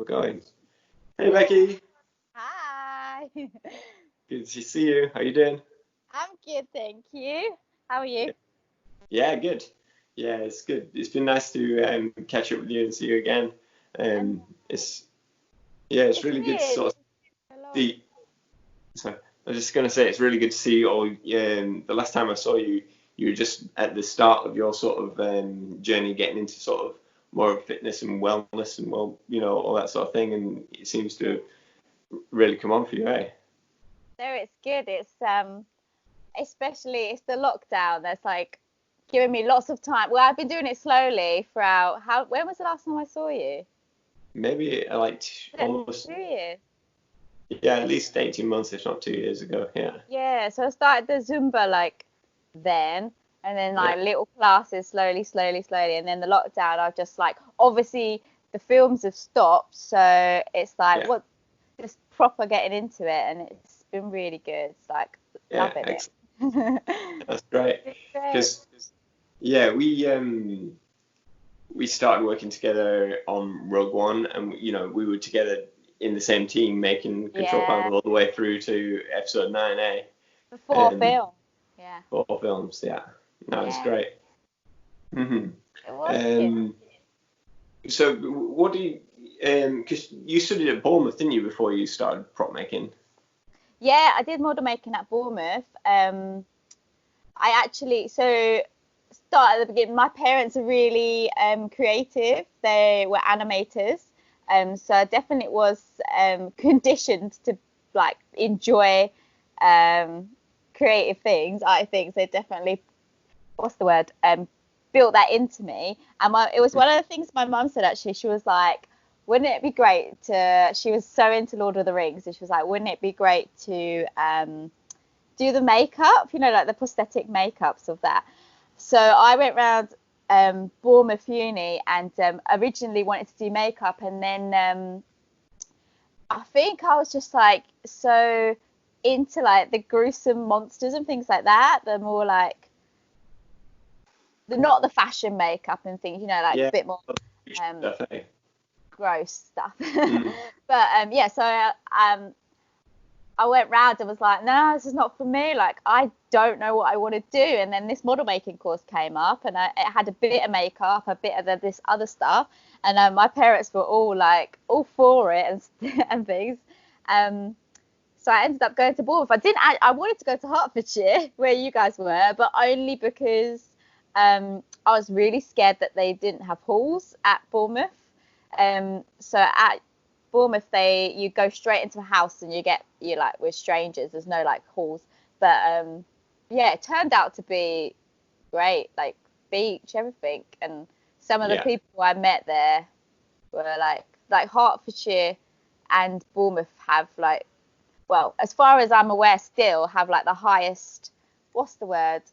going. Hey Becky, Hi. good to see you. How you doing? I'm good, thank you. How are you? Yeah, yeah, good. Yeah, it's good. It's been nice to catch up with you and see you again. And It's yeah, it's it's really good to weird. sort of It's so long. see. So I was just gonna say it's really good to see you all. The last time I saw you, you were just at the start of your sort of journey, getting into sort of more of fitness and wellness and all that sort of thing, and it seems to have really come on for you, eh? So it's good. It's especially it's the lockdown that's like giving me lots of time. Well, I've been doing it slowly throughout. When was the last time I saw you? Maybe like Was it almost. 2 years? Yeah, at least 18 months, if not 2 years ago. Yeah. Yeah, so I started the Zumba like then, and then Yeah. like little classes slowly, slowly, slowly, and then the lockdown. I've just like obviously the films have stopped, so it's like Yeah. what just proper getting into it, and it's been really good. It's like Yeah. loving it. Excellent. That's great. It's great. Because, yeah, we started working together on Rogue One, and we were together in the same team making Control Yeah, Panel all the way through to episode 9A. before Um, film. Yeah, 4 films. Yeah. No, it's yeah, great. hmm it was good. Um, so what do you, because you studied at Bournemouth, didn't you, before you started prop making? Yeah, I did model making at Bournemouth. I actually so start at the beginning. My parents are really creative. They were animators, so I definitely was conditioned to like enjoy um, creative things. I think so. Definitely, what's the word? Built that into me. And it was one of the things my mum said actually. She was like, wouldn't it be great to? She was so into Lord of the Rings, and she was like, wouldn't it be great to do the makeup? You know, like the prosthetic makeups of that. So I went round Bournemouth Uni and originally wanted to do makeup, and then I think I was just like so into like the gruesome monsters and things like that. The more like the not the fashion makeup and things, you know, like a Yeah. bit more um, Stuff, eh? gross stuff. Mm. But yeah, so I went round and was like, no, this is not for me. Like, I don't know what I want to do. And then this model making course came up, and it had a bit of makeup, a bit of this other stuff. And my parents were all like, all for it and things. Um, so I ended up going to Bournemouth. I wanted to go to Hertfordshire, where you guys were, but only because I was really scared that they didn't have halls at Bournemouth. So at Bournemouth, you go straight into a house and you like with strangers. There's no like halls, but yeah, it turned out to be great, like beach, everything, and some of the Yeah. people I met there were like Hertfordshire and Bournemouth have like, well, as far as I'm aware, still have like the highest. What's the word?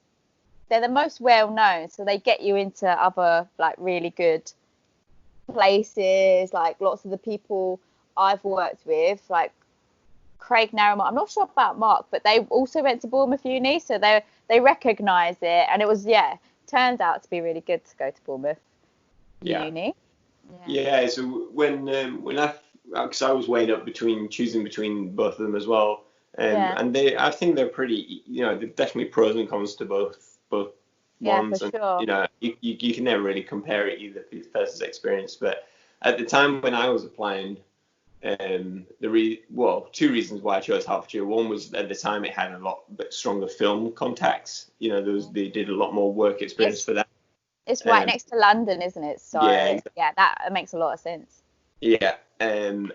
They're the most well known, so they get you into other like really good places. Like lots of the people I've worked with, like Craig Narramore. I'm not sure about Mark, but they also went to Bournemouth Uni, so they recognise it, and it was yeah, turned out to be really good to go to Bournemouth Yeah. Uni. Yeah. Yeah. So when because I was weighing up between choosing between both of them as well, Yeah, and I think they're pretty, there's definitely pros and cons to both yeah, for ones, and sure. you can never really compare it either person's experience. But at the time when I was applying, two reasons why I chose Hertfordshire. One was at the time it had a lot bit stronger film contacts. They did a lot more work experience It's for that. it's right Um, next to London, isn't it? yeah, So yeah, that makes a lot of sense. yeah, and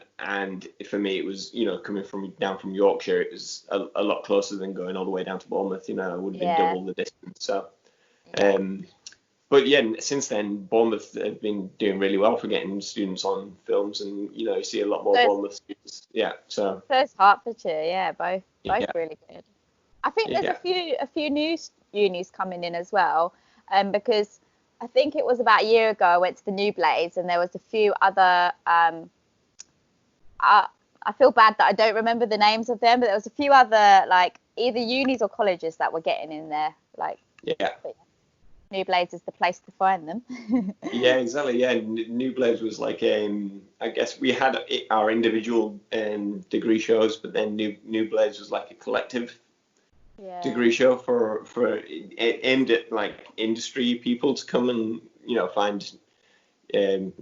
for me, it was, coming from down from Yorkshire, it was a lot closer than going all the way down to Bournemouth. I would have been Yeah, double the distance. So, yeah. um, but yeah, since then, Bournemouth have been doing really well for getting students on films, and you see a lot more So it's, Bournemouth students. Yeah, so so it's Hertfordshire. Yeah, both yeah, really good. I think there's yeah, a few new unis coming in as well, because I think it was about a year ago I went to the New Blades and there was a few other. I, I feel bad that I don't remember the names of them, but there was a few other like either unis or colleges that were getting in there. Like, yeah. but New Blades is the place to find them. Yeah, exactly. Yeah, New Blades was like I guess we had our individual degree shows, but then New Blades was like a collective Yeah. degree show for aimed at like industry people to come and find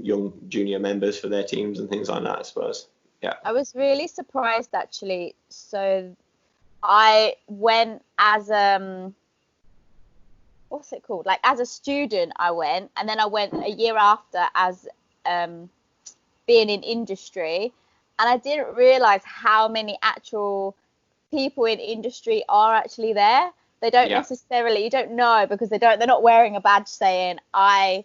young junior members for their teams and things like that, I suppose. Yeah. I was really surprised actually. So I went as what's it called? Like as a student I went, and then I went a year after as being in industry, and I didn't realize how many actual people in industry are actually there. They don't necessarily, you don't know, because they're not wearing a badge saying I'm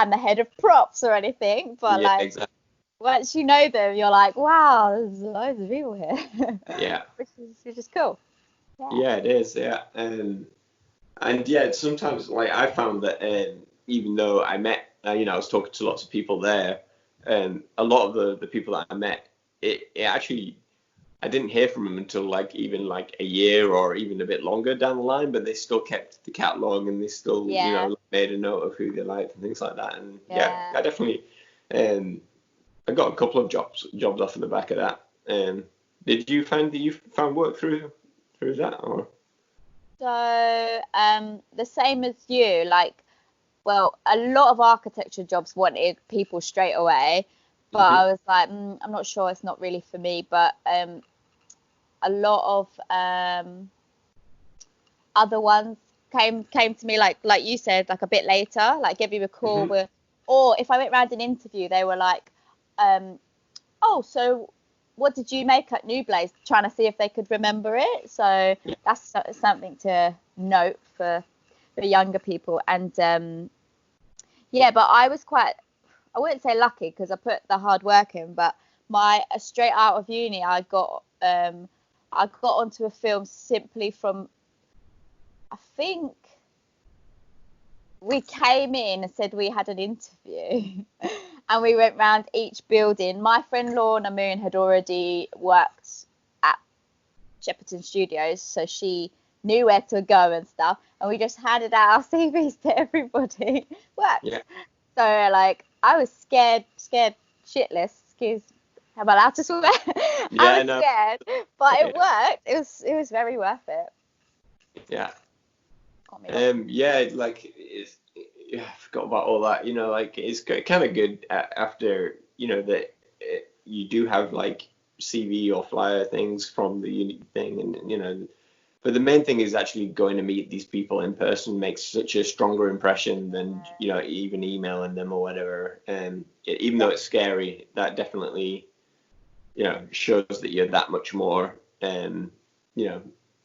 the head of props or anything, but Yeah, like exactly. once you know them, you're like, wow, there's loads of people here. Yeah. which is cool. Yeah, it is. Yeah. And yeah, sometimes like I found that even though I met, I was talking to lots of people there, a lot of the people that I met, it actually, I didn't hear from them until like even like a year or even a bit longer down the line, but they still kept the catalog and they still, made a note of who they liked and things like that. And yeah, I definitely, I got a couple of jobs off of the back of that. Did you find that you found work through that or? So the same as you, like, well, a lot of architecture jobs wanted people straight away, but Mhm. I was like, I'm not sure, it's not really for me. But a lot of other ones came to me, like you said, like a bit later, like give you a call Mhm. with, or if I went round an interview, they were like, oh, so what did you make at New Blaze? Trying to see if they could remember it. So Yeah. that's something to note for younger people. And yeah, but I was quite, I wouldn't say lucky because I put the hard work in, but my straight out of uni, I got onto a film simply from, I think we came in and said we had an interview and we went round each building. My friend Lorna Moon had already worked at Shepperton Studios, so she knew where to go and stuff, and we just handed out our CVs to everybody. Worked. Yeah. So like I was scared shitless. Excuse, am I allowed to swear? I Yeah, was no. scared, but it Yeah. worked. It was very worth it. Yeah. Got me lots. Yeah, like yeah, I forgot about all that. Like it's kind of good after that you do have like CV or flyer things from the uni thing, and but the main thing is actually going to meet these people in person makes such a stronger impression than even emailing them or whatever. And even though it's scary, that definitely shows that you're that much more you know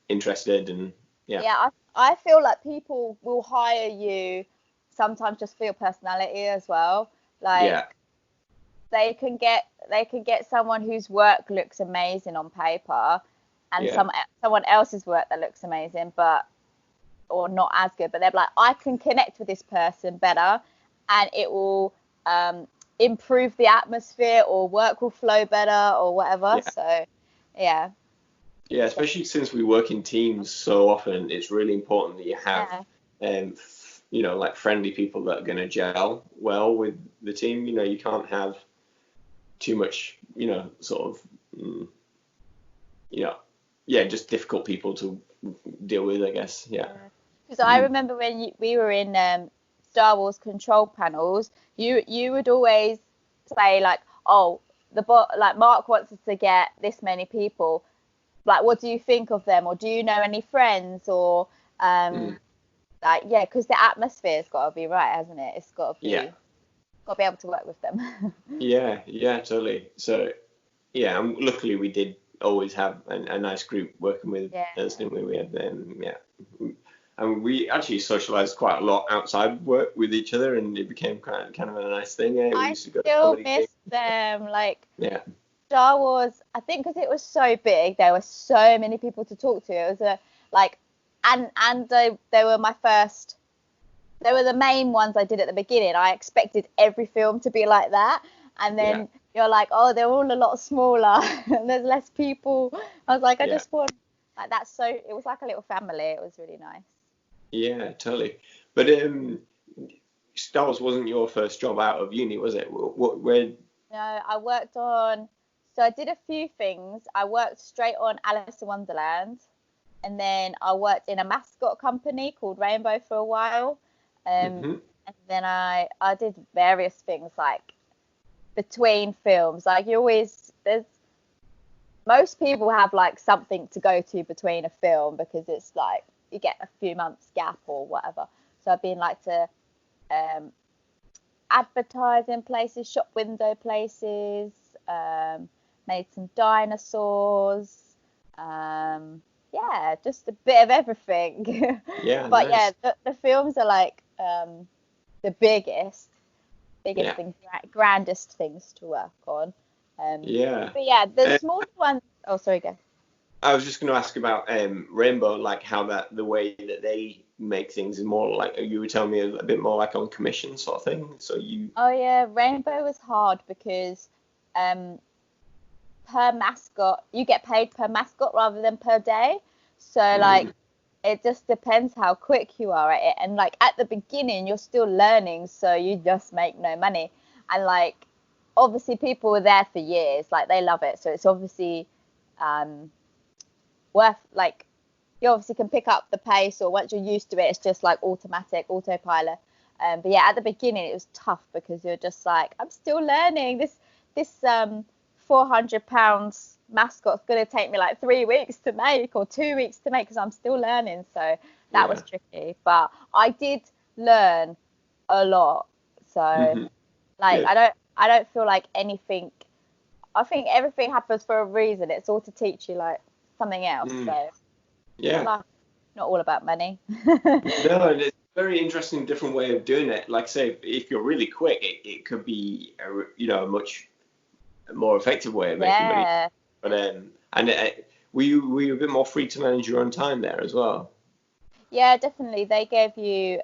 interested and yeah. Yeah, I feel like people will hire you sometimes just for your personality as well. Like Yeah. they can get someone whose work looks amazing on paper and Yeah. someone else's work that looks amazing but or not as good, but they're like, I can connect with this person better and it will improve the atmosphere or work will flow better or whatever. Yeah. So yeah. Yeah, especially since we work in teams so often, it's really important that you have, Yeah. like friendly people that are going to gel well with the team. You can't have too much, sort of, yeah, just difficult people to deal with, I guess. Yeah. Because I remember when we were in Star Wars control panels, you would always say like, oh, like Mark wants us to get this many people. Like, what do you think of them, or do you know any friends, or Mm. like yeah, because the atmosphere's got to be right, hasn't it? It's Yeah. got to be able to work with them. Yeah. Yeah. Totally. So yeah, and luckily we did always have a nice group working with Yeah. us, didn't we? We had yeah, and we actually socialized quite a lot outside work with each other, and it became kind of a nice thing. Yeah, we I used to go to still comedy miss gigs. them. Like Yeah, Star Wars, I think because it was so big, there were so many people to talk to. It was a like, and they were my first. They were the main ones I did at the beginning. I expected every film to be like that, and yeah, then you're like, oh, they're all a lot smaller. And there's less people. I was like, I yeah, just want like that's so. It was like a little family. It was really nice. yeah, totally. But Star Wars wasn't your first job out of uni, was it? Where? No, I worked on. So I did a few things. I worked straight on Alice in Wonderland, and then I worked in a mascot company called Rainbow for a while. Hmm. And then I did various things like between films. Like there's most people have like something to go to between a film because it's like you get a few months gap or whatever. So I've been like to advertise in places, shop window places, made some dinosaurs. Yeah, just a bit of everything. Yeah, But nice. yeah, the films are like the biggest Yeah, things, grandest things to work on. yeah. But yeah, the Uh, smaller ones. Oh, sorry, go. I was just going to ask about Rainbow, like how the way that they make things is more like you were telling me a bit more like on commission sort of thing. So you. Oh yeah, Rainbow was hard because um, per mascot, you get paid per mascot rather than per day. So like Mm, it just depends how quick you are at it. And like at the beginning, you're still learning, so you just make no money. And like obviously people were there for years, like they love it. So it's obviously um, worth like you obviously can pick up the pace, or once you're used to it, it's just like automatic autopilot. But yeah, at the beginning it was tough because you're just like, I'm still learning this 400 pounds mascot's gonna take me like 3 weeks to make or 2 weeks to make because I'm still learning. So that was yeah. tricky, but I did learn a lot. So Hmm. like Good. I don't feel like anything. I think everything happens for a reason. It's all to teach you like something else. Mm, So yeah. life not all about money. No, and it's a very interesting, different way of doing it. Like, say, if you're really quick, it could be a much more effective way of making money. Yeah, But and were you a bit more free to manage your own time there as well? yeah, definitely. They gave you,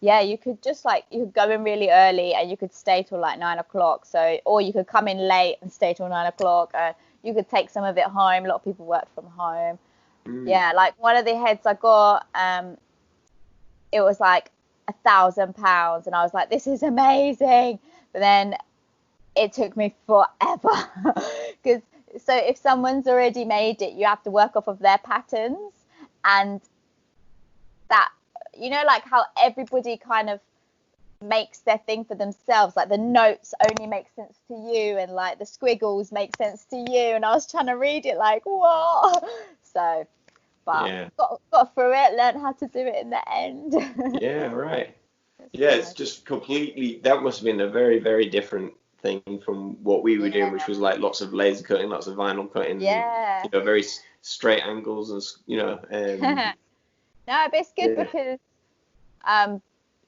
yeah, you could just like you could go in really early and you could stay till like 9 o'clock. So, or you could come in late and stay till 9 o'clock. You could take some of it home. A lot of people work from home. Mm. Yeah, like one of the heads I got, it was like £1,000, and I was like, this is amazing. But then it took me forever because so if someone's already made it, you have to work off of their patterns, and that like how everybody kind of makes their thing for themselves, like the notes only make sense to you and like the squiggles make sense to you, and I was trying to read it like what. So but Yeah. got through it, learned how to do it in the end. Yeah, right. It's Yeah, it's nice. just completely, that must have been a very, very different thing from what we were doing, which Yeah, was like lots of laser cutting, lots of vinyl cutting, yeah. very straight angles No, but it's good yeah, because um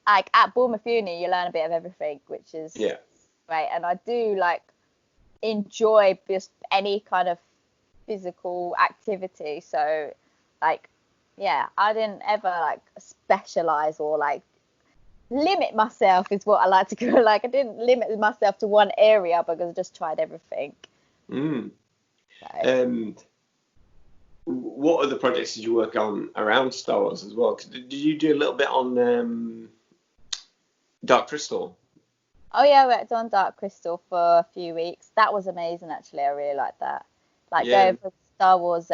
like at Bournemouth Uni you learn a bit of everything, which is yeah. great. And I do like enjoy just any kind of physical activity. So like yeah, I didn't ever like specialize or like limit myself is what I like to go. Like I didn't limit myself to one area because I just tried everything. Mm. So Um, what other projects did you work on around Star Wars as well? 'Cause did you do a little bit on Dark Crystal? oh yeah, I worked on Dark Crystal for a few weeks. That was amazing actually. I really liked that. Like Yeah, going from Star Wars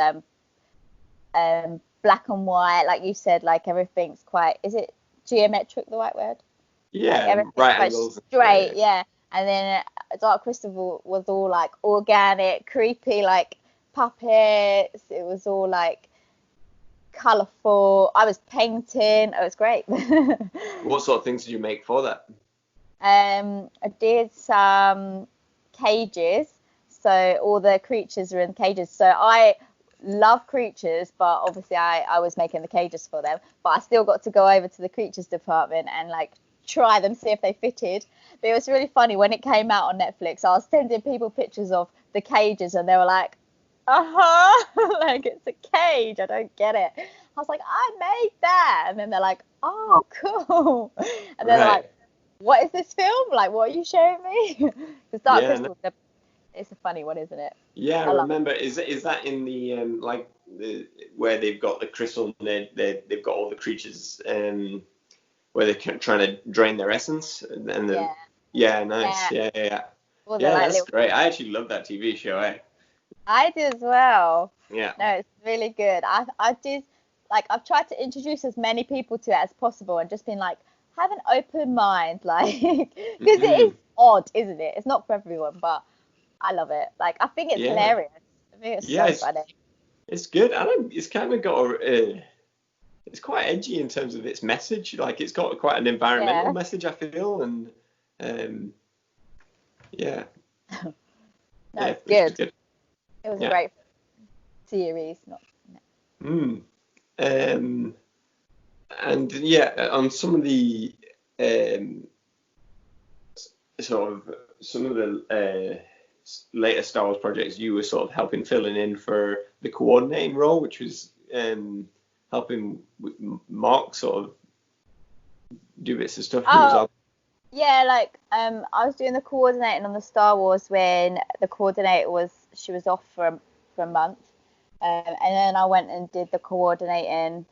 black and white, like you said, like everything's quite, is it geometric the right word? Like yeah, everything's right quite angles. Yeah, straight, yeah. And then Dark Crystal was all like organic, creepy, like puppets. It was all like colourful. I was painting. It was great. what sort of things did you make for that? I did some cages, so all the creatures are in cages. So I love creatures, but obviously I was making the cages for them. But I still got to go over to the creatures department and like try them, see if they fitted. But it was really funny when it came out on Netflix. I was sending people pictures of the cages, and they were like, like it's a cage. I don't get it. I was like, I made that, and then they're like, oh, cool. And then they're like, Right. what is this film? Like, what are you showing me? Because Dark Yeah, no, Crystal, it's a funny one, isn't it? yeah, I I love remember. Is that in the where they've got the crystal and they've got all the creatures? where they're trying to drain their essence, and the nice, All the, yeah, like, that's little. great. I actually love that TV show, eh? I do as well. Yeah. No, it's really good. I did, like, I've tried to introduce as many people to it as possible and just been like, have an open mind, like, because it is odd, isn't it? It's not for everyone, but I love it. Like, I think it's Yeah, hilarious. I think it's yeah, so funny. it's good. It's kind of got it's quite edgy in terms of its message. Like, it's got quite an environmental message, I feel, and yeah, No, it's which is good. good. It was a great series. And on some of the some of the later Star Wars projects, you were sort of filling in for the coordinating role, which was helping Mark sort of do bits of stuff. Yeah, like I was doing the coordinating on the Star Wars when the coordinator was off for a month, and then I went and did the coordinating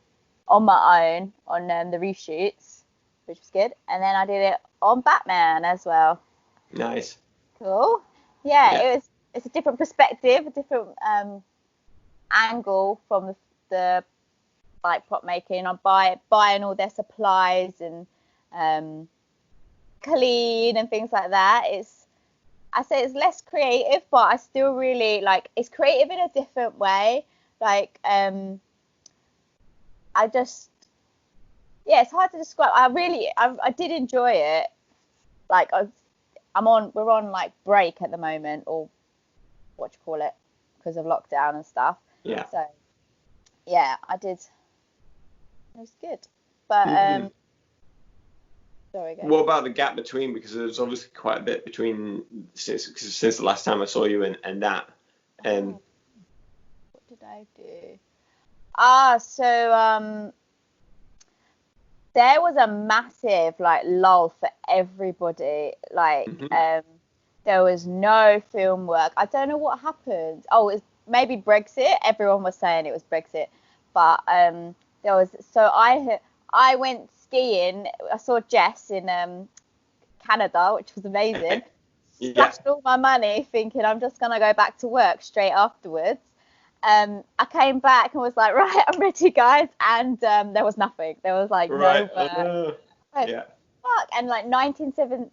on my own on the reshoots, which was good, and then I did it on Batman as well. Nice. Cool. Yeah. It's a different perspective, a different angle from the like prop making. I'm buying all their supplies and clean and things like that. I say it's less creative, but I still really like, it's creative in a different way. Like it's hard to describe. I did enjoy it. Like we're on like break at the moment, or what you call it, because of lockdown and stuff. Yeah. So yeah, I did. It was good, but sorry, guys. What about the gap between? Because there's obviously quite a bit between since the last time I saw you and that. What did I do? So there was a massive like lull for everybody. Like there was no film work. I don't know what happened. Oh, it was maybe Brexit. Everyone was saying it was Brexit, but there was. So I went skiing. I saw Jess in Canada, which was amazing. Splashed all my money, thinking I'm just gonna go back to work straight afterwards. I came back and was like, right, I'm ready, guys, and there was nothing. There was like no work. Fuck. And like 1917,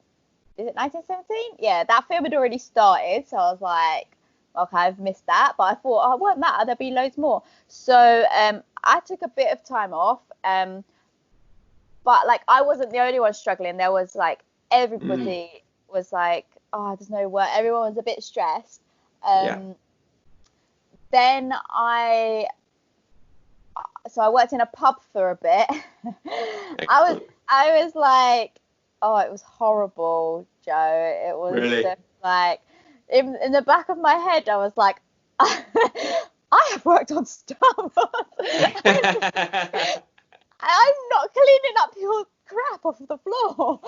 is it 1917? Yeah, that film had already started, so I was like, okay, I've missed that, but I thought, oh, it won't matter, there'll be loads more. So I took a bit of time off, but like I wasn't the only one struggling. There was like everybody was like, oh, there's no work. Everyone was a bit stressed. Then I worked in a pub for a bit. I was like, oh, it was horrible, Joe. It was really? Just like in the back of my head, I was like, I have worked on Star Wars. I'm not cleaning up your crap off the floor.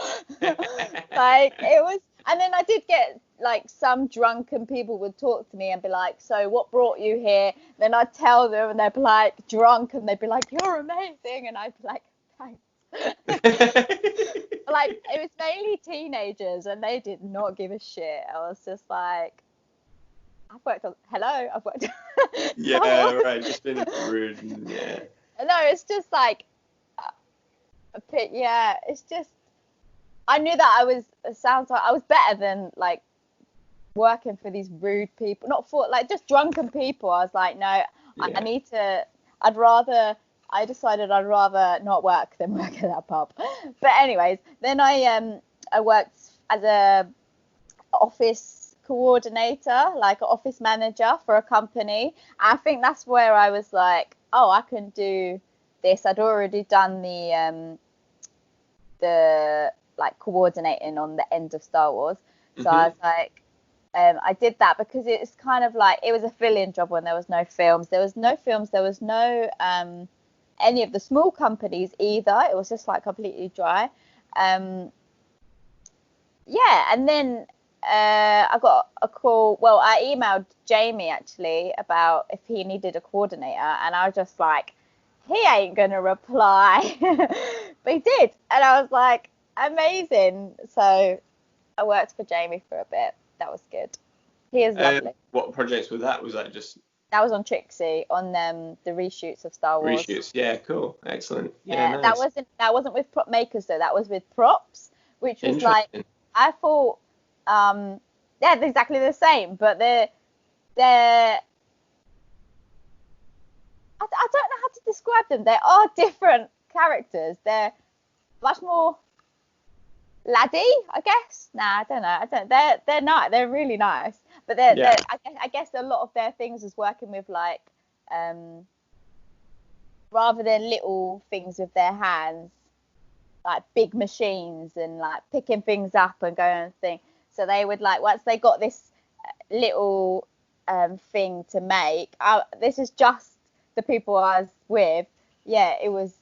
Like it was. And then I did get like some drunken people would talk to me and be like, so what brought you here? Then I'd tell them and they'd be like drunk and they'd be like, you're amazing. And I'd be like, thanks. Like it was mainly teenagers and they did not give a shit. I was just like, I've worked on yeah, right, just been rude and No, it's just like it's just I knew that I was better than like working for these rude people, not for like just drunken people. I was like, no, I decided I'd rather not work than work at that pub. But anyways, then I worked as a office coordinator, like an office manager for a company. I think that's where I was like, oh, I can do this. I'd already done the like coordinating on the end of Star Wars. So I was like, I did that because it's kind of like, it was a fill-in job when there was no films. There was no any of the small companies either. It was just like completely dry. And then I got a call. Well, I emailed Jamie actually about if he needed a coordinator, and I was just like, he ain't gonna reply. But he did, and I was like, amazing. So I worked for Jamie for a bit. That was good. He is lovely. What projects was that? Was that just That was on Trixie on the reshoots of Star Wars. reshoots? Yeah, cool, excellent. Yeah, Yeah, nice. That wasn't with prop makers though. That was with props, which was like, Interesting. I thought they're exactly the same, but they're I don't know how to describe them. They are different characters. They're much more laddie, I guess. Nah, I don't know. They're not. They're really nice. But I guess a lot of their things is working with like rather than little things with their hands, like big machines and like picking things up and going and thing. So they would like, once they got this little thing to make, this is just the people I was with. Yeah, it was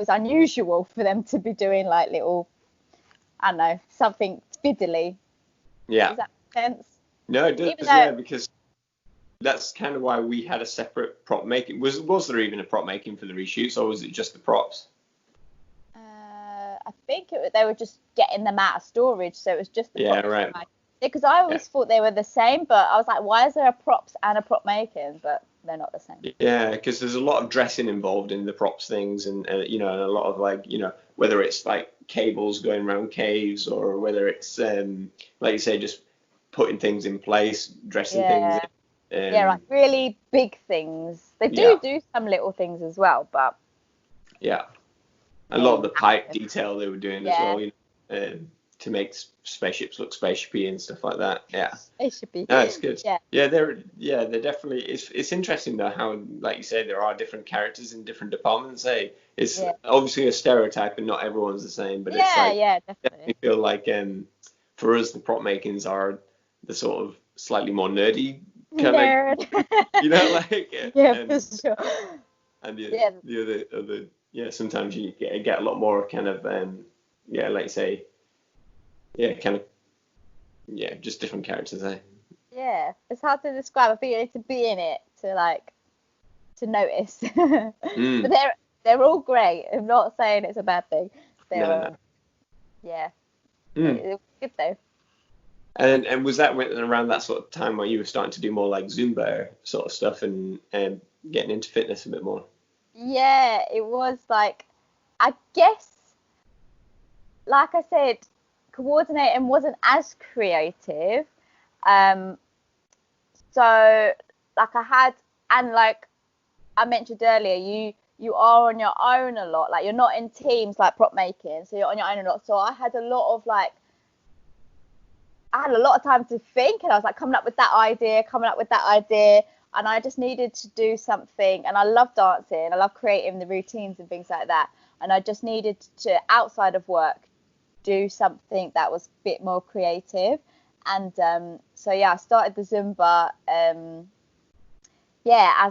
unusual for them to be doing like little, I don't know, something fiddly. Yeah. Does that make sense? No, it does. Yeah, because that's kind of why we had a separate prop making. Was there even a prop making for the reshoots, or was it just the props? I think they were just getting them out of storage, so it was just the props. Right. Because I always thought they were the same, but I was like, why is there a props and a prop making? But they're not the same. Yeah, because there's a lot of dressing involved in the props things, and you know, and a lot of like, you know, whether it's like cables going around caves, or whether it's like you say, just putting things in place, dressing things in. Yeah, like really big things. They do some little things as well, but yeah, a lot of the pipe detail they were doing as well, you know, to make spaceships look spaceshipy and stuff like that. Yeah, spaceshipy. No, it's good. They're definitely. It's interesting though how, like you say, there are different characters in different departments. It's obviously a stereotype, and not everyone's the same. But it's like, definitely feel like for us the prop makings are the sort of slightly more nerdy kind of, you know, like for sure. And the other sometimes you get a lot more kind of like you say, kind of just different characters. Yeah, it's hard to describe. I think you need to be in it to notice. But they're all great. I'm not saying it's a bad thing. They're it's good though. And was that around that sort of time where you were starting to do more like Zumba sort of stuff and getting into fitness a bit more? Yeah, it was like, I guess, like I said, coordinating wasn't as creative. So like like I mentioned earlier, you are on your own a lot. Like you're not in teams like prop making, so you're on your own a lot. So I had a lot of time to think, and I was like coming up with that idea, and I just needed to do something. And I love dancing, I love creating the routines and things like that. And I just needed to, outside of work, do something that was a bit more creative. And I started the Zumba as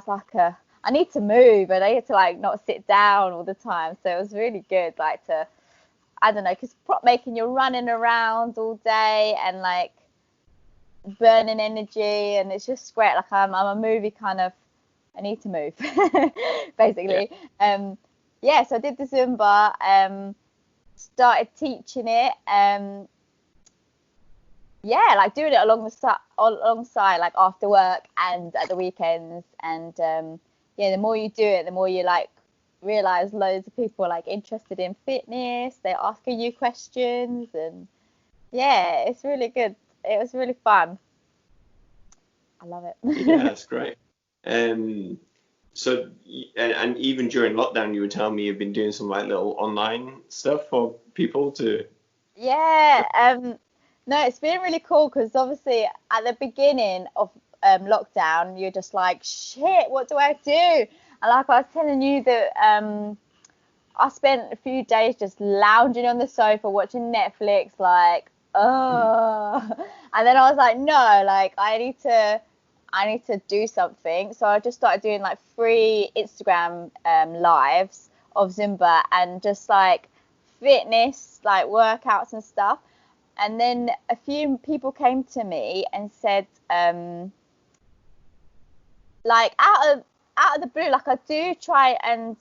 like I need to move, and I need to like not sit down all the time. So it was really good, like to, I don't know, because prop making, you're running around all day and like burning energy, and it's just great. Like I'm a movie kind of, I need to move basically. So I did the Zumba, started teaching it, like doing it alongside like after work and at the weekends. And the more you do it, the more you like realize loads of people are like interested in fitness. They're asking you questions, and it's really good. It was really fun. I love it. Yeah, that's great. So and even during lockdown, you were telling me you've been doing some like little online stuff for people to. No, it's been really cool, because obviously at the beginning of lockdown, you're just like, shit, what do I do? And like I was telling you that I spent a few days just lounging on the sofa watching Netflix, like, and then I was like, no, like I need to do something. So I just started doing like free Instagram lives of Zumba and just like fitness, like workouts and stuff. And then a few people came to me and said, like out of the blue, like I do try and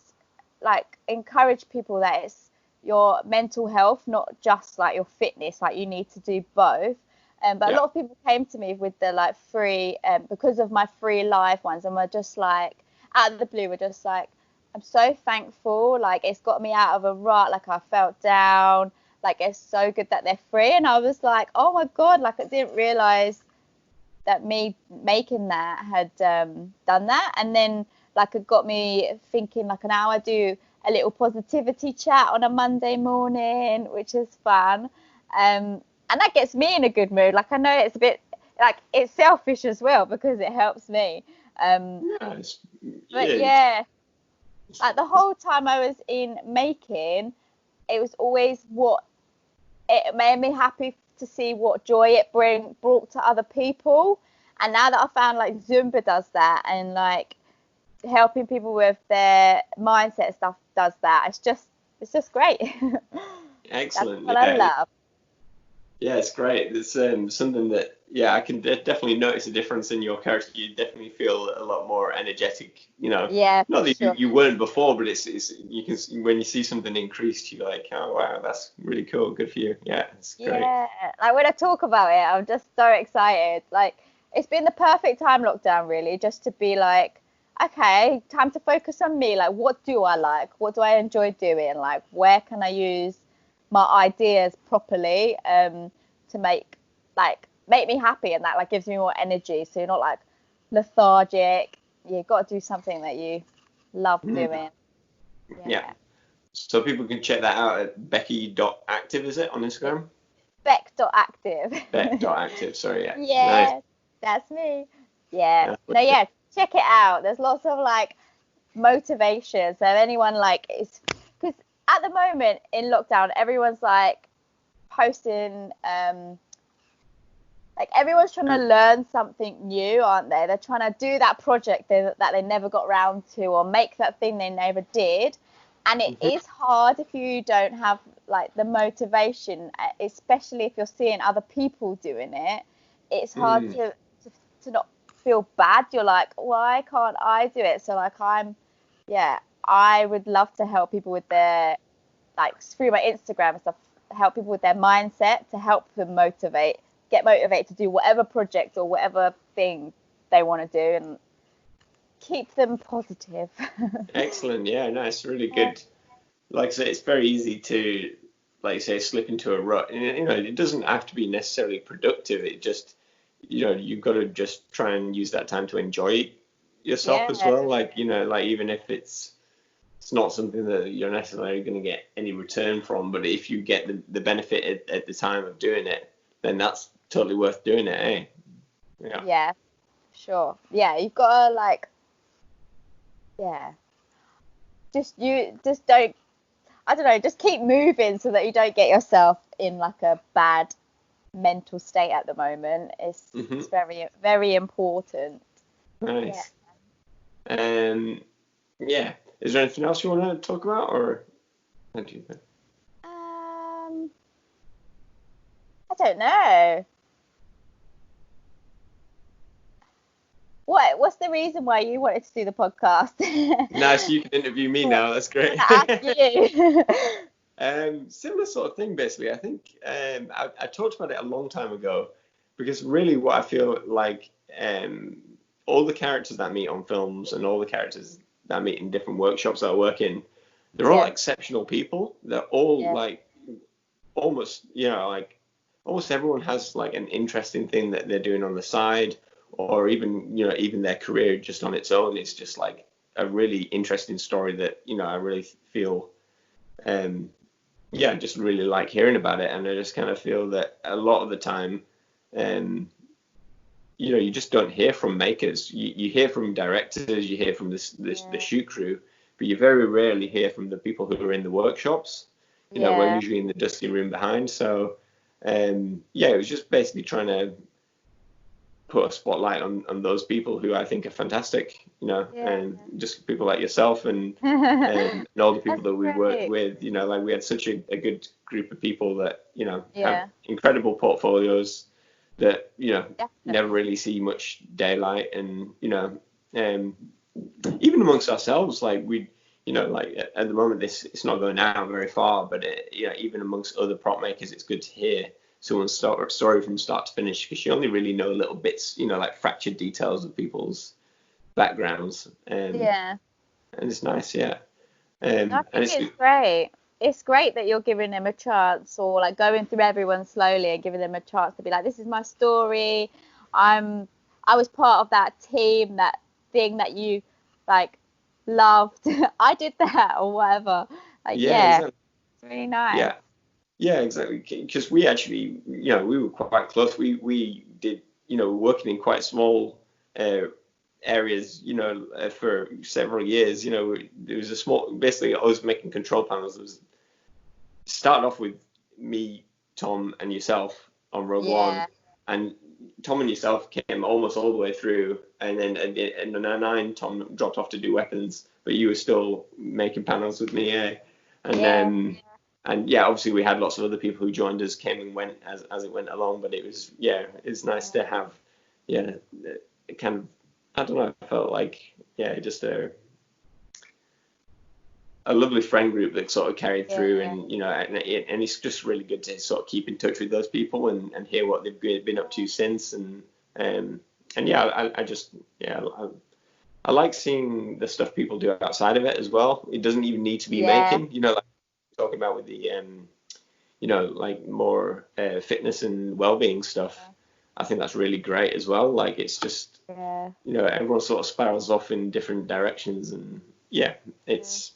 like encourage people that it's your mental health, not just like your fitness, like you need to do both. But a lot of people came to me with the like free, because of my free live ones, and we're just like, out of the blue, we're just like, I'm so thankful, like it's got me out of a rut, like I felt down, like it's so good that they're free. And I was like, oh my God, like I didn't realize that me making that had done that. And then like it got me thinking, like now I do a little positivity chat on a Monday morning, which is fun. And that gets me in a good mood. Like I know it's a bit like it's selfish as well because it helps me. But yeah, like the whole time I was in making, it was always what it made me happy to see what joy it brought to other people. And now that I found like Zumba does that, and like helping people with their mindset stuff does that, it's just great. Excellent. That's what I love. Yeah, it's great. It's something that, I can definitely notice a difference in your character. You definitely feel a lot more energetic, Yeah, not that sure. you weren't before, but it's you can, when you see something increased, you're like, oh wow, that's really cool. Good for you. Yeah, it's great. Yeah, like when I talk about it, I'm just so excited. Like it's been the perfect time lockdown, really, just to be like, okay, time to focus on me. Like, what do I like? What do I enjoy doing? Like, where can I use my ideas properly to make me happy, and that like gives me more energy. So you're not like lethargic. You've got to do something that you love doing. Yeah. So people can check that out at becky.active, is it, on Instagram? Beck.active. Beck.active, sorry, yeah. Yeah, Nice. that's me. Yeah. No, yeah, check it out. There's lots of like motivation. So if anyone like is, because at the moment in lockdown, everyone's like posting, like everyone's trying to learn something new, aren't they? They're trying to do that project that they never got round to, or make that thing they never did. And it is hard if you don't have like the motivation, especially if you're seeing other people doing it. It's hard to not feel bad. You're like, why can't I do it? So like I would love to help people with their, like through my Instagram and stuff, help people with their mindset, to help them get motivated to do whatever project or whatever thing they want to do, and keep them positive. Excellent. Yeah, nice. Really good. Like I say, it's very easy to, like you say, slip into a rut. And, it doesn't have to be necessarily productive. It just, you've got to just try and use that time to enjoy yourself as well. Like, like even if it's not something that you're necessarily going to get any return from, but if you get the benefit at the time of doing it, then that's totally worth doing it, eh? Yeah, sure. Yeah, you've got to like, just don't, I don't know, just keep moving so that you don't get yourself in like a bad mental state at the moment. It's very, very important. Nice. Yeah. Is there anything else you want to talk about, or what do you think? I don't know. What's the reason why you wanted to do the podcast? Nice, you can interview me now. That's great. Ask you. Similar sort of thing, basically. I think I talked about it a long time ago, because really what I feel like, all the characters that I meet on films and all the characters that I meet in different workshops that I work in, they're all exceptional people. They're all like almost, like almost everyone has like an interesting thing that they're doing on the side, or even, even their career just on its own. It's just like a really interesting story that, I really feel, just really like hearing about it. And I just kind of feel that a lot of the time, you just don't hear from makers. You hear from directors, you hear from the shoot crew, but you very rarely hear from the people who are in the workshops. We're usually in the dusty room behind. So, it was just basically trying to put a spotlight on those people who I think are fantastic, and just people like yourself and all the people that we work with, like we had such a good group of people that, have incredible portfolios that, never really see much daylight. And, even amongst ourselves, like we like at the moment, it's not going out very far, but even amongst other prop makers, it's good to hear someone's story from start to finish, because you only really know little bits, like fractured details of people's backgrounds. Yeah. And it's nice, yeah. I think it's great. It's great that you're giving them a chance, or like going through everyone slowly and giving them a chance to be like, this is my story. I was part of that team, that thing that you like loved. I did that or whatever. Like, Yeah, yeah, exactly. it's really nice. Yeah, exactly. Because we actually, we were quite close. We did, working in quite small areas, for several years. There was a small, basically, I was making control panels. It was started off with me, Tom, and yourself on Rogue One, Yeah. and Tom and yourself came almost all the way through, and then in the 9, Tom dropped off to do weapons, but you were still making panels with me, and Yeah. and yeah, obviously we had lots of other people who joined us, came and went as it went along, but it's nice to have, it kind of, I don't know, I felt like, just a lovely friend group that sort of carried through, Yeah. and and it's just really good to sort of keep in touch with those people and hear what they've been up to since, and yeah, I just I like seeing the stuff people do outside of it as well. It doesn't even need to be Yeah. making, like talking about with the like more fitness and well-being stuff. I think that's really great as well. Like, it's just, Yeah. everyone sort of spirals off in different directions, and yeah, it's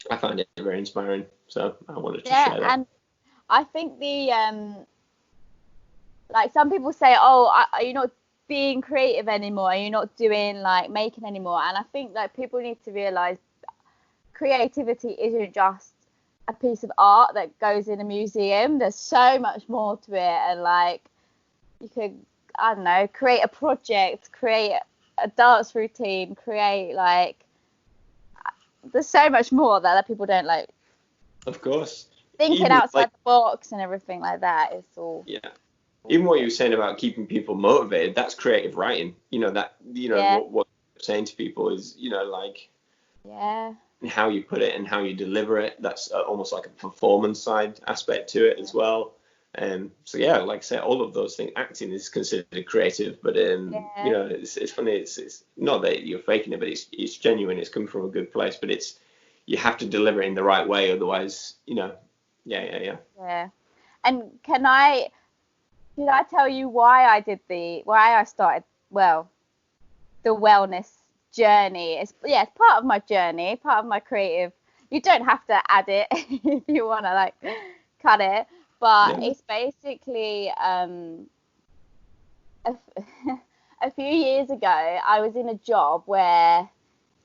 I find it very inspiring. So I wanted to Yeah, share that. and I think the like some people say, oh, are you not being creative anymore? Are you not doing like making anymore? And I think that people need to realize creativity isn't just a piece of art that goes in a museum. There's so much more to it, and like you could, I don't know, create a project, create a dance routine, create like there's so much more that people don't like Of course, thinking even outside like, the box and everything like that. It's all yeah, even what you were saying about keeping people motivated, that's creative writing. yeah, What you're saying to people is, like, yeah, how you put it and how you deliver it. That's almost like a performance side aspect to it as well. So yeah, like I say, all of those things. Acting is considered creative, but yeah, it's funny. It's not that you're faking it, but it's genuine. It's coming from a good place, but you have to deliver it in the right way, otherwise, yeah. yeah. And did I tell you why I started, well, the wellness journey? It's part of my journey, part of my creative. You don't have to add it if you want to like cut it, but Yeah. it's basically a, a few years ago, I was in a job where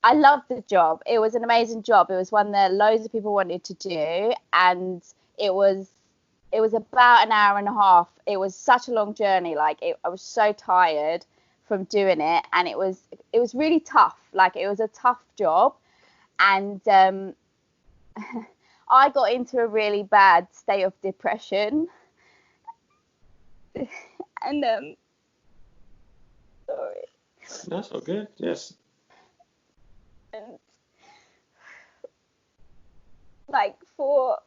I loved the job. It was an amazing job. It was one that loads of people wanted to do, and it was it was about an hour and a half. It was such a long journey. I was so tired from doing it, and it was really tough. Like, it was a tough job, and I got into a really bad state of depression, and sorry, That's all good. Yes. and like for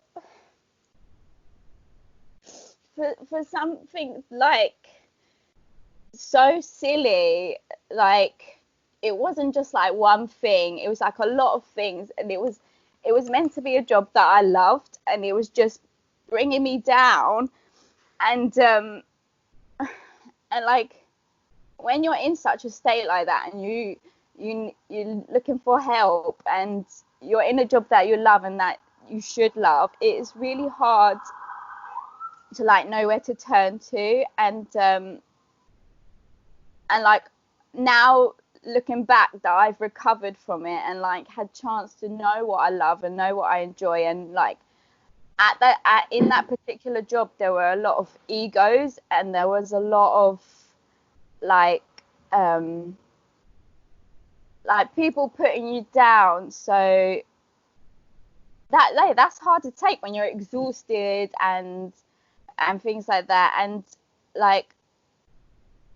something like so silly, like it wasn't just like one thing, it was like a lot of things, and it was meant to be a job that I loved, and it was just bringing me down, and like when you're in such a state like that, and you're looking for help, and you're in a job that you love and that you should love, it's really hard to like know where to turn to, and like now looking back that I've recovered from it and like had chance to know what I love and know what I enjoy, and like in that particular job there were a lot of egos, and there was a lot of like um people putting you down, so that's hard to take when you're exhausted and things like that, and like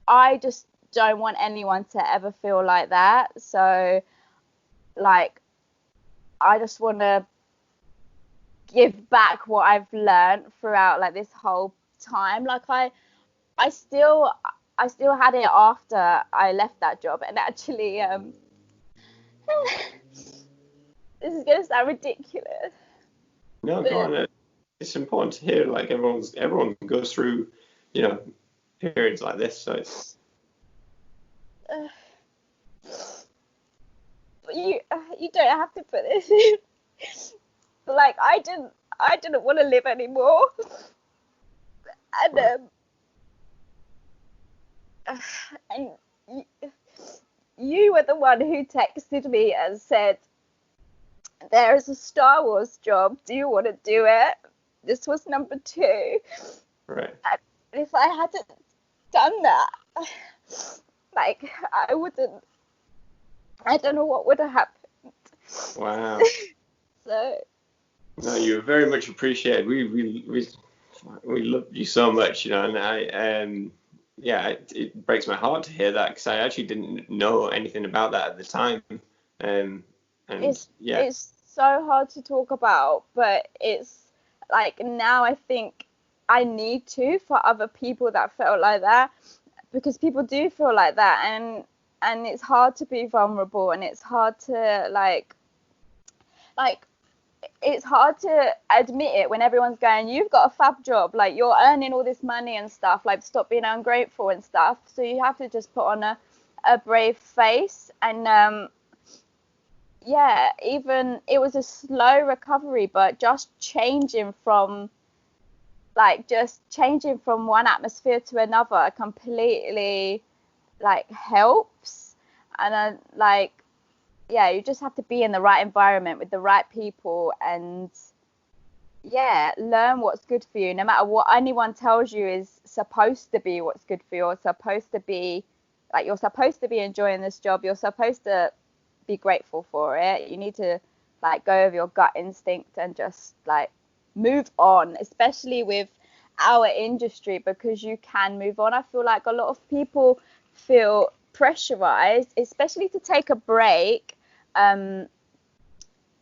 I just don't want anyone to ever feel like that. So like I just want to give back what I've learned throughout like this whole time. Like I still had it after I left that job, and actually this is gonna sound ridiculous. No, go on. It's important to hear. Like everyone goes through, you know, periods like this. So it's. But you don't have to put this in. But like I didn't want to live anymore, and Right. And you were the one who texted me and said, there is a Star Wars job, do you want to do it? This was number 2. Right. And if I hadn't done that, like I don't know what would have happened. Wow. So No, you were very much appreciated. We loved you so much, you know, and yeah, it breaks my heart to hear that, because I actually didn't know anything about that at the time. And yeah, it's so hard to talk about, but it's like now I think I need to for other people that felt like that, because people do feel like that, and it's hard to be vulnerable, and it's hard to like it's hard to admit it when everyone's going, you've got a fab job, like you're earning all this money and stuff, like stop being ungrateful and stuff. So you have to just put on a brave face. And yeah, even it was a slow recovery, but just changing from one atmosphere to another completely like helps. And like, yeah, you just have to be in the right environment with the right people, and yeah, learn what's good for you. No matter what anyone tells you is supposed to be what's good for you, or supposed to be like, you're supposed to be enjoying this job, you're supposed to be grateful for it. You need to like go with your gut instinct and just like move on, especially with our industry, because you can move on. I feel like a lot of people feel pressurized, especially to take a break,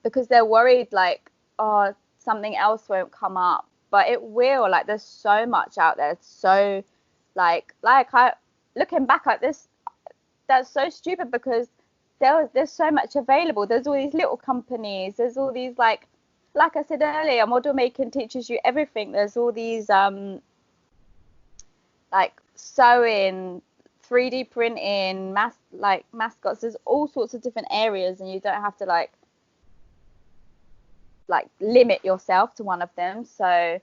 because they're worried like, oh, something else won't come up, but it will. Like there's so much out there. So like I looking back at this, that's so stupid, because there's so much available. There's all these little companies, there's all these like I said earlier, model making teaches you everything. There's all these like sewing, 3D printing, mascots. There's all sorts of different areas, and you don't have to like limit yourself to one of them. So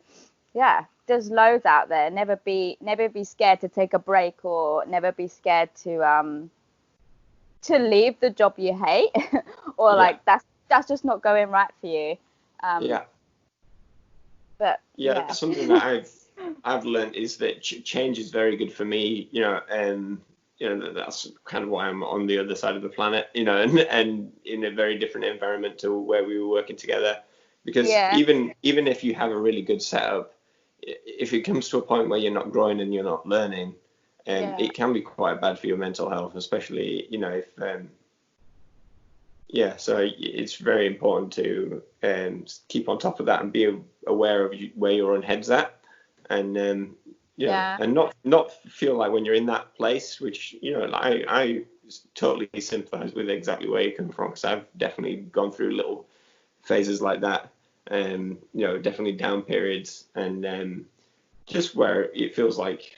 yeah, there's loads out there. Never be scared to take a break, or never be scared to leave the job you hate, or like that's just not going right for you. yeah, But yeah. Something that I've learned is that change is very good for me, you know, and you know that's kind of why I'm on the other side of the planet, you know, and in a very different environment to where we were working together. Because even if you have a really good setup, if it comes to a point where you're not growing and you're not learning, it can be quite bad for your mental health, especially, you know, if so it's very important to keep on top of that and be aware of where your own head's at, and and not feel like when you're in that place, which, you know, I totally sympathize with exactly where you come from, because I've definitely gone through little phases like that, you know, definitely down periods, and just where it feels like,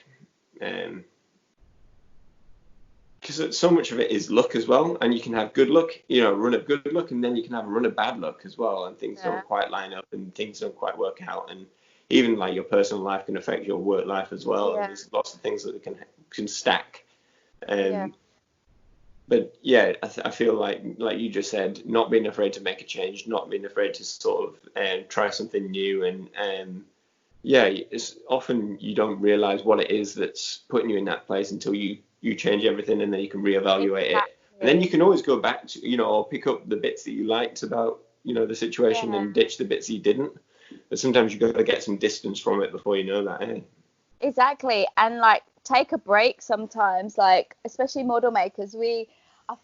because so much of it is luck as well, and you can have good luck, you know, a run of good luck, and then you can have a run of bad luck as well, and things don't quite line up, and things don't quite work out, and even like your personal life can affect your work life as well, and there's lots of things that can stack. But yeah, I feel like you just said, not being afraid to make a change, not being afraid to sort of try something new, and it's often you don't realize what it is that's putting you in that place until you change everything, and then you can reevaluate it, and then you can always go back to, you know, or pick up the bits that you liked about, you know, the situation, and ditch the bits you didn't. But sometimes you got to get some distance from it before you know that. Exactly. And like take a break sometimes, like especially model makers, I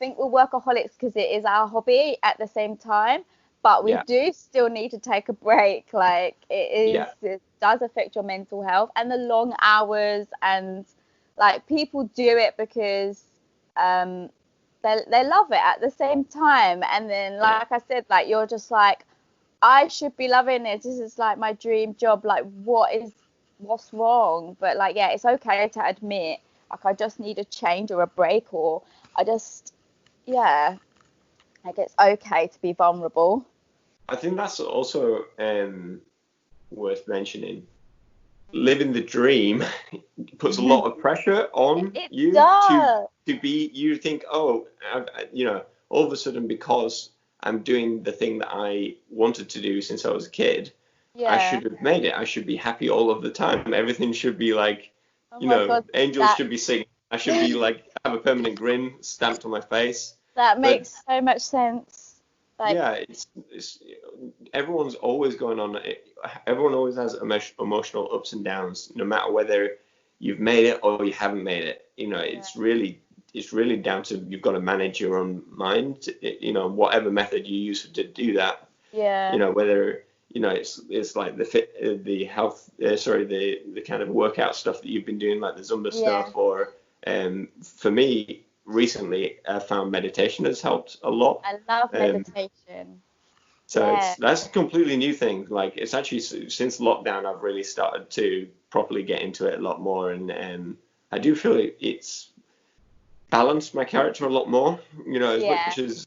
think we're workaholics because it is our hobby at the same time, but we Yeah. do still need to take a break. Like it does affect your mental health, and the long hours, and like people do it because they love it at the same time. And then, like I said, like you're just like, I should be loving this. This is like my dream job. Like what's wrong? But like, yeah, it's okay to admit, like, I just need a change or a break, or I just, yeah, like it's okay to be vulnerable. I think that's also worth mentioning. Living the dream puts a lot of pressure on It you does. to be. You think, oh, all of a sudden, because I'm doing the thing that I wanted to do since I was a kid, I Yeah. should have made it. I should be happy all of the time. Everything should be like, Oh my God, angels should be singing. I should be like, have a permanent grin stamped on my face. that But makes so much sense. Like, yeah, it's everyone's always going on. Everyone always has emotional ups and downs, no matter whether you've made it or you haven't made it. It's really down to, you've got to manage your own mind. Whatever method you use to do that. yeah, Whether it's like the health, the kind of workout stuff that you've been doing, like the Zumba yeah, stuff, or for me recently, I found meditation has helped a lot. I love Um, meditation. so Yeah, that's a completely new thing. Like, it's actually since lockdown I've really started to properly get into it a lot more, and I do feel it's balanced my character a lot more. As yeah, much as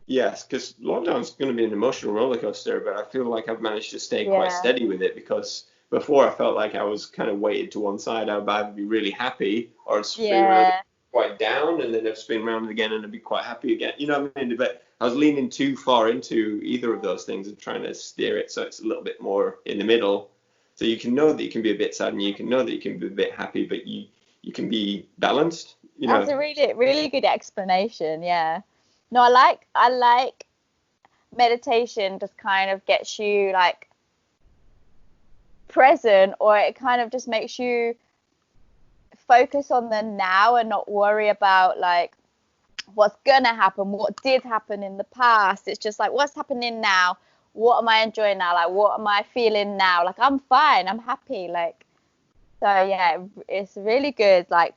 yes, because lockdown's going to be an emotional roller coaster, but I feel like I've managed to stay quite yeah, steady with it, because before I felt like I was kind of weighted to one side. I would either be really happy or I'd spin around yeah, quite down, and then I'd spin around again and I'd be quite happy again. You know what I mean? But I was leaning too far into either of those things and trying to steer it so it's a little bit more in the middle. So you can know that you can be a bit sad, and you can know that you can be a bit happy, but you can be balanced. that's a really, really good explanation. Yeah. No, I like meditation. Just kind of gets you like present, or it kind of just makes you focus on the now and not worry about like what's gonna happen, what did happen in the past. It's just like, what's happening now, what am I enjoying now, like what am I feeling now, like I'm fine, I'm happy. Like, so yeah, it's really good. Like,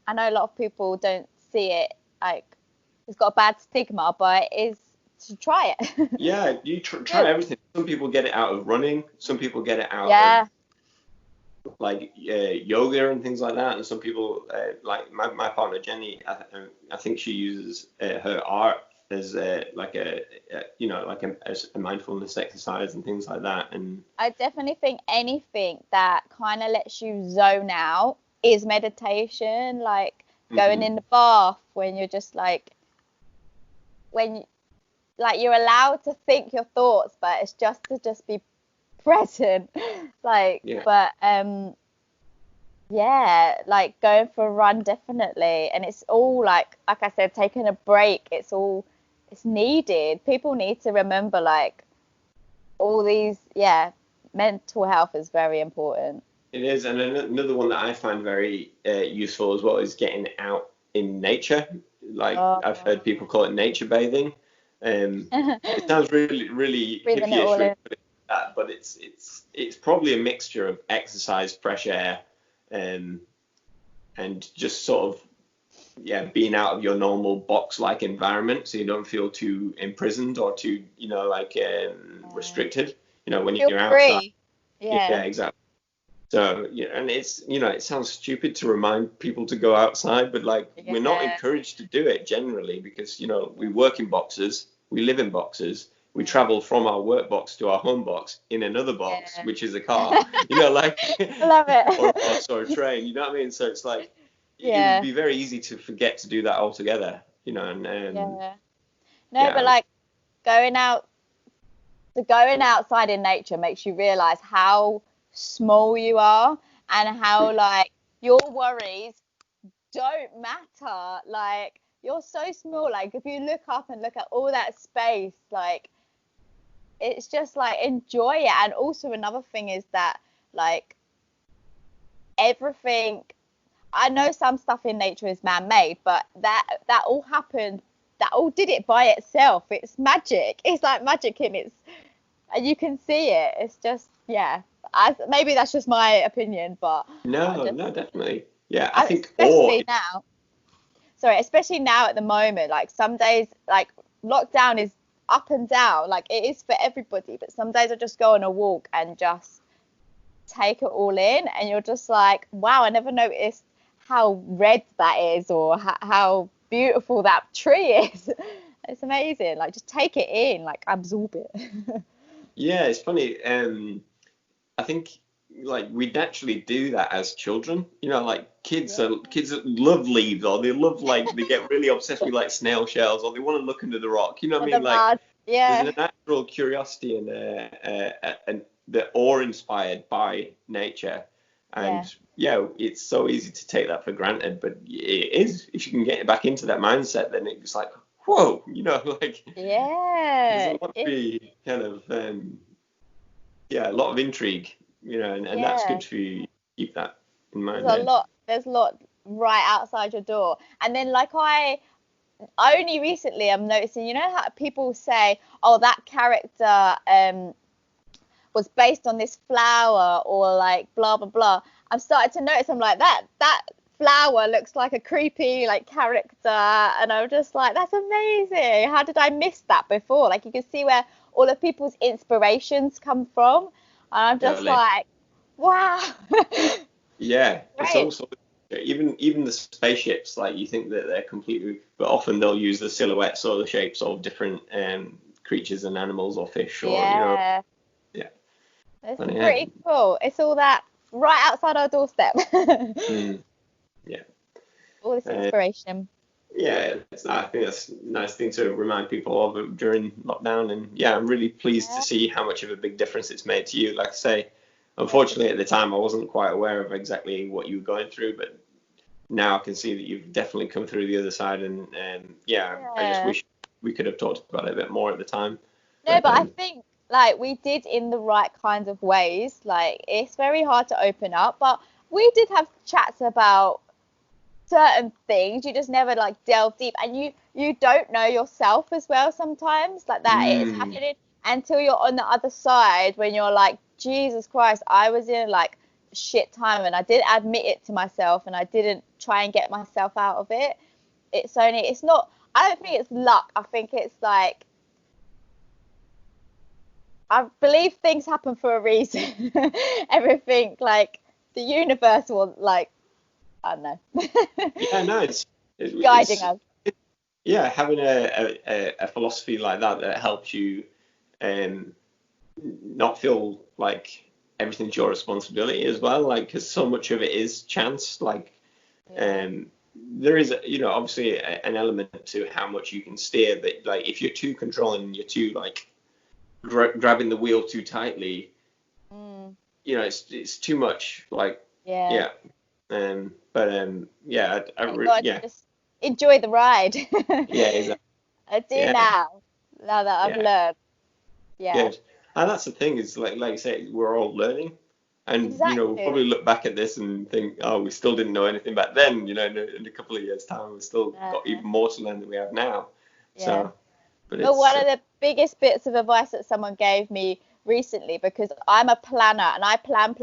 I know a lot of people don't see it, like it's got a bad stigma, but it is, to try it. Yeah, you try Good. everything. Some people get it out of running. Some people get it out of Yeah. like yoga and things like that. And some people, like my partner Jenny, I think she uses her art as as a mindfulness exercise and things like that. And I definitely think anything that kind of lets you zone out is meditation. Like going mhm. in the bath when you're just like, when like you're allowed to think your thoughts, but it's just to just be present. Like, Yeah, but yeah, like going for a run, definitely. And it's all like I said, taking a break. It's needed. People need to remember like all these. Yeah, mental health is very important. it is. And another one that I find very useful as well is getting out in nature. Like, I've Oh, heard people call it nature bathing. It sounds really, really breathing it hippie-ish all when you in. put it like that, but it's probably a mixture of exercise, fresh air, um, and just sort of, yeah, being out of your normal box-like environment, so you don't feel too imprisoned or too, Yeah. restricted. When Feel you're outside. free. Yeah, Yeah. exactly. So, yeah, and it sounds stupid to remind people to go outside, but like, we're not Yeah. encouraged to do it generally, because, we work in boxes, we live in boxes, we Yeah. travel from our work box to our home box in another box, Yeah. which is a car, like, I love or a bus or a it. train, you know what I mean? So it's like, it would Yeah. be very easy to forget to do that altogether, and Yeah. No, but yeah, like going out, going outside in nature makes you realize how small you are, and how like your worries don't matter. Like, you're so small. Like, if you look up and look at all that space, like it's just like, enjoy it. And also another thing is that like everything, I know some stuff in nature is man-made, but that all happened that all did it by itself. It's magic. It's like magic, and you can see it. It's just, yeah. Maybe that's just my opinion, but No, definitely. Yeah, I think especially now. Sorry, especially now at the moment, like some days, like lockdown is up and down, like it is for everybody, but some days I just go on a walk and just take it all in, and you're just like, wow, I never noticed how red that is, or how beautiful that tree is. It's amazing. Like, just take it in, like absorb it. Yeah, it's funny. I think like we naturally do that as children. Like kids love leaves, or they love, like, they get really obsessed with like snail shells, or they want to look under the rock. You know what I mean? Like, there's a natural curiosity and the awe inspired by nature. And it's so easy to take that for granted, but it is. If you can get back into that mindset, then it's like, whoa, like, there's a lot to be kind of a lot of intrigue, and that's good to keep that in mind. There's a lot right outside your door. And then, like, I only recently I'm noticing, how people say, oh, that character was based on this flower, or like blah blah blah. I've started to notice, I'm like, that flower looks like a creepy like character, and I'm just like, that's amazing. How did I miss that before? Like, you can see where all of people's inspirations come from, and I'm just like, wow. Yeah, it's also even the spaceships, like, you think that they're completely, but often they'll use the silhouettes or the shapes of different creatures and animals or fish, or it's pretty cool. It's all that right outside our doorstep. Yeah. All this inspiration. I think that's a nice thing to remind people of during lockdown. And I'm really pleased to see how much of a big difference it's made to you. Like I say, unfortunately at the time I wasn't quite aware of exactly what you were going through, but now I can see that you've definitely come through the other side. And I just wish we could have talked about it a bit more at the time. No, but I think, like, we did in the right kinds of ways. Like, it's very hard to open up, but we did have chats about certain things. You just never like delve deep, and you don't know yourself as well sometimes, like, that it's happening until you're on the other side, when you're like, Jesus Christ, I was in like shit time, and I did admit it to myself, and I didn't try and get myself out of it. It's not, I don't think it's luck. I think it's like, I believe things happen for a reason. Everything, like, the universe will, like, I don't know. It's guiding us. Having a philosophy like that helps you not feel like everything's your responsibility as well. Like, because so much of it is chance. Like, there is, obviously an element to how much you can steer. But like, if you're too controlling, and you're too like grabbing the wheel too tightly, it's too much. Like, I just enjoy the ride. Exactly. I do now that I've learned. Good. And that's the thing, is like you say, we're all learning, and we'll probably look back at this and think, oh, we still didn't know anything back then. In a couple of years' time, we've still got even more to learn than we have now. So, but one of the biggest bits of advice that someone gave me recently, because I'm a planner and I plan,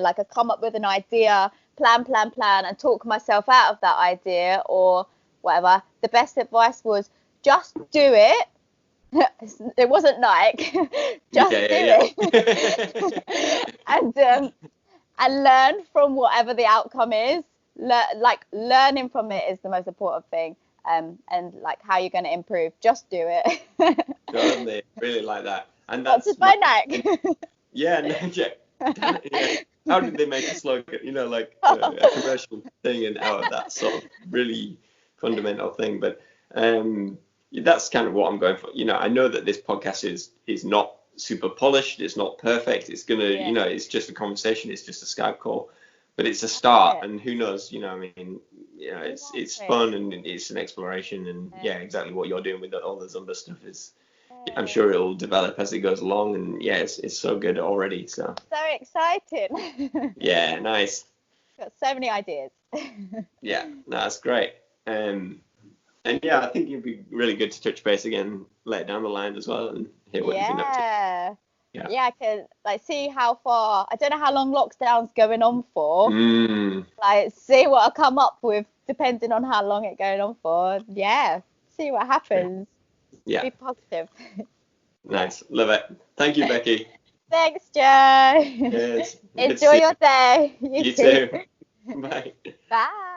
like, I come up with an idea, plan, and talk myself out of that idea or whatever. The best advice was, just do it. It wasn't like, just do it. And learn from whatever the outcome is. Learning from it is the most important thing. And like, how you're going to improve, just do it. Totally, really like that. And that's my neck. How did they make a slogan? Like a commercial thing, and out of that sort of really fundamental thing. But that's kind of what I'm going for. I know that this podcast is not super polished. It's not perfect. It's gonna, it's just a conversation. It's just a Skype call, but it's a start. And who knows? It's fun, and it's an exploration. And exactly what you're doing with all the Zumba stuff is. I'm sure it'll develop as it goes along, and it's so good already. So exciting. Nice. Got so many ideas. No, that's great. And yeah, I think it'd be really good to touch base again later down the line as well and hear what you've been up to. Yeah. Yeah. Yeah, I can like see how far. I don't know how long lockdown's going on for. Like see what I come up with depending on how long it's going on for. Yeah. See what happens. Yeah. Be positive. Nice. Love it. Thank you, Becky. Thanks, Joe. Yes. Enjoy your day. You too. Bye. Bye.